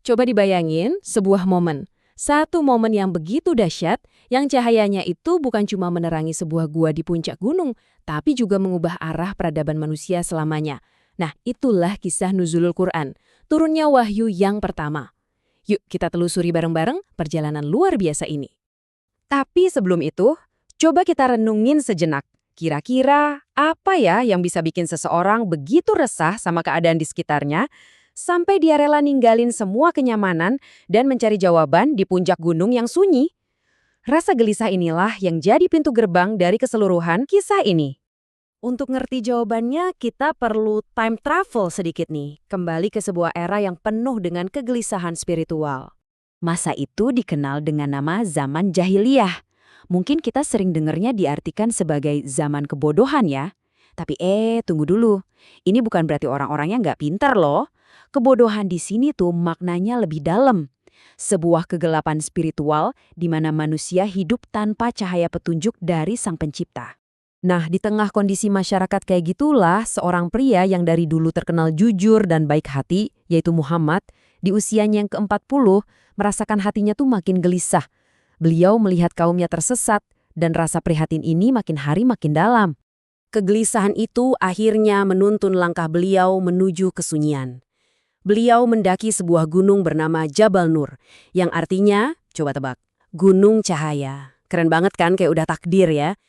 Coba dibayangin sebuah momen. Satu momen yang begitu dahsyat, yang cahayanya itu bukan cuma menerangi sebuah gua di puncak gunung, tapi juga mengubah arah peradaban manusia selamanya. Nah, itulah kisah Nuzulul Quran, turunnya wahyu yang pertama. Yuk kita telusuri bareng-bareng perjalanan luar biasa ini. Tapi sebelum itu, coba kita renungin sejenak. Kira-kira apa ya yang bisa bikin seseorang begitu resah sama keadaan di sekitarnya, sampai dia rela ninggalin semua kenyamanan dan mencari jawaban di puncak gunung yang sunyi? Rasa gelisah inilah yang jadi pintu gerbang dari keseluruhan kisah ini. Untuk ngerti jawabannya, kita perlu time travel sedikit nih, kembali ke sebuah era yang penuh dengan kegelisahan spiritual. Masa itu dikenal dengan nama zaman jahiliyah. Mungkin kita sering dengernya diartikan sebagai zaman kebodohan ya. Tapi tunggu dulu. Ini bukan berarti orang-orangnya nggak pintar loh. Kebodohan di sini tuh maknanya lebih dalam. Sebuah kegelapan spiritual di mana manusia hidup tanpa cahaya petunjuk dari Sang Pencipta. Nah, di tengah kondisi masyarakat kayak gitulah, seorang pria yang dari dulu terkenal jujur dan baik hati, yaitu Muhammad, di usianya yang ke-40, merasakan hatinya tuh makin gelisah. Beliau melihat kaumnya tersesat, dan rasa prihatin ini makin hari makin dalam. Kegelisahan itu akhirnya menuntun langkah beliau menuju kesunyian. Beliau mendaki sebuah gunung bernama Jabal Nur, yang artinya, coba tebak, gunung cahaya. Keren banget kan, kayak udah takdir ya.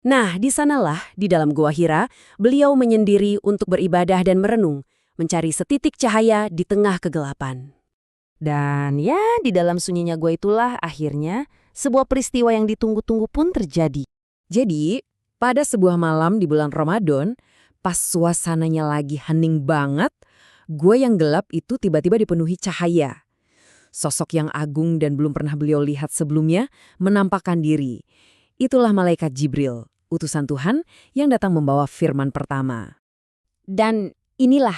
Nah, di sanalah, di dalam Gua Hira, beliau menyendiri untuk beribadah dan merenung, mencari setitik cahaya di tengah kegelapan. Dan ya, di dalam sunyinya gua itulah akhirnya sebuah peristiwa yang ditunggu-tunggu pun terjadi. Jadi, pada sebuah malam di bulan Ramadan, pas suasananya lagi hening banget, gua yang gelap itu tiba-tiba dipenuhi cahaya. Sosok yang agung dan belum pernah beliau lihat sebelumnya menampakkan diri. Itulah malaikat Jibril, utusan Tuhan yang datang membawa firman pertama. Dan inilah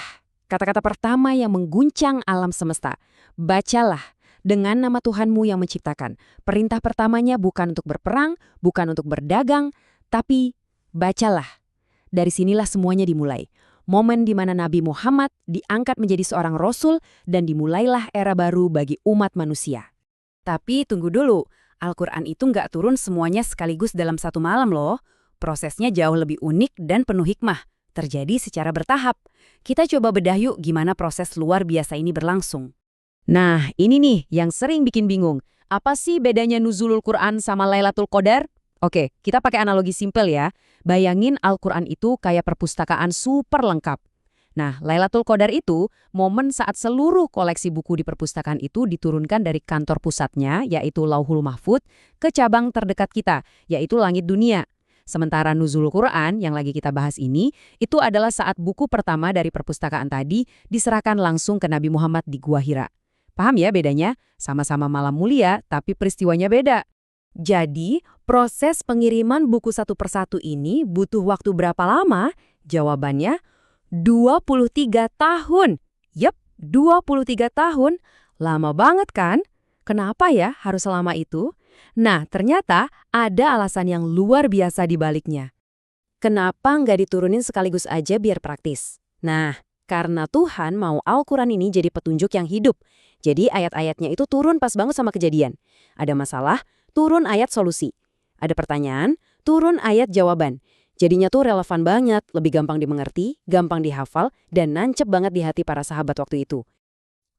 kata-kata pertama yang mengguncang alam semesta. Bacalah dengan nama Tuhanmu yang menciptakan. Perintah pertamanya bukan untuk berperang, bukan untuk berdagang, tapi bacalah. Dari sinilah semuanya dimulai. Momen di mana Nabi Muhammad diangkat menjadi seorang rasul dan dimulailah era baru bagi umat manusia. Tapi tunggu dulu, Al-Quran itu nggak turun semuanya sekaligus dalam satu malam loh. Prosesnya jauh lebih unik dan penuh hikmah. Terjadi secara bertahap. Kita coba bedah yuk gimana proses luar biasa ini berlangsung. Nah, ini nih yang sering bikin bingung. Apa sih bedanya Nuzulul Quran sama Lailatul Qadar? Oke, kita pakai analogi simpel ya. Bayangin Al-Quran itu kayak perpustakaan super lengkap. Nah, Lailatul Qadar itu momen saat seluruh koleksi buku di perpustakaan itu diturunkan dari kantor pusatnya, yaitu Lauhul Mahfudz, ke cabang terdekat kita, yaitu langit dunia. Sementara Nuzulul Quran yang lagi kita bahas ini, itu adalah saat buku pertama dari perpustakaan tadi diserahkan langsung ke Nabi Muhammad di Gua Hira. Paham ya bedanya? Sama-sama malam mulia, tapi peristiwanya beda. Jadi, proses pengiriman buku satu persatu ini butuh waktu berapa lama? Jawabannya, 23 tahun. Yep, 23 tahun. Lama banget kan? Kenapa ya harus selama itu? Nah, ternyata ada alasan yang luar biasa di baliknya. Kenapa nggak diturunin sekaligus aja biar praktis? Nah, karena Tuhan mau Al-Quran ini jadi petunjuk yang hidup. Jadi ayat-ayatnya itu turun pas banget sama kejadian. Ada masalah, turun ayat solusi. Ada pertanyaan, turun ayat jawaban. Jadinya tuh relevan banget, lebih gampang dimengerti, gampang dihafal, dan nancep banget di hati para sahabat waktu itu.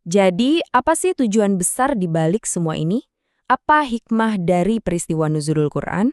Jadi, apa sih tujuan besar di balik semua ini? Apa hikmah dari peristiwa Nuzulul Quran?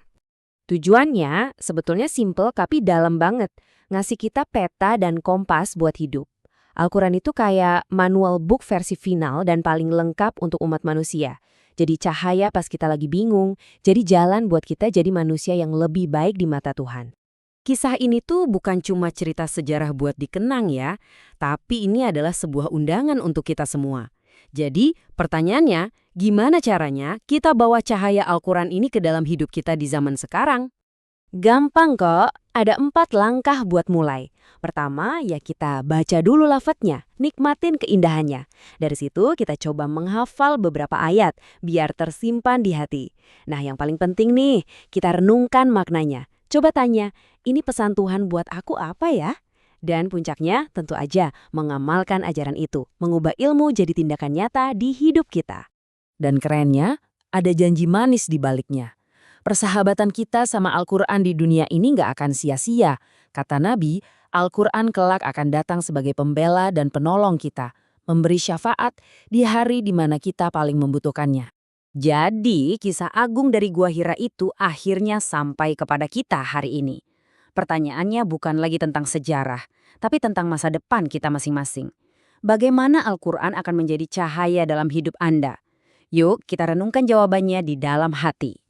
Tujuannya sebetulnya simple tapi dalam banget. Ngasih kita peta dan kompas buat hidup. Al-Quran itu kayak manual book versi final dan paling lengkap untuk umat manusia. Jadi cahaya pas kita lagi bingung, jadi jalan buat kita jadi manusia yang lebih baik di mata Tuhan. Kisah ini tuh bukan cuma cerita sejarah buat dikenang ya, tapi ini adalah sebuah undangan untuk kita semua. Jadi pertanyaannya, gimana caranya kita bawa cahaya Al-Quran ini ke dalam hidup kita di zaman sekarang? Gampang kok, ada 4 langkah buat mulai. Pertama, ya kita baca dulu lafadznya, nikmatin keindahannya. Dari situ kita coba menghafal beberapa ayat, biar tersimpan di hati. Nah, yang paling penting nih, kita renungkan maknanya. Coba tanya, ini pesan Tuhan buat aku apa ya? Dan puncaknya tentu aja mengamalkan ajaran itu, mengubah ilmu jadi tindakan nyata di hidup kita. Dan kerennya, ada janji manis di baliknya. Persahabatan kita sama Al-Quran di dunia ini nggak akan sia-sia. Kata Nabi, Al-Quran kelak akan datang sebagai pembela dan penolong kita, memberi syafaat di hari di mana kita paling membutuhkannya. Jadi, kisah agung dari Gua Hira itu akhirnya sampai kepada kita hari ini. Pertanyaannya bukan lagi tentang sejarah, tapi tentang masa depan kita masing-masing. Bagaimana Al-Quran akan menjadi cahaya dalam hidup Anda? Yuk, kita renungkan jawabannya di dalam hati.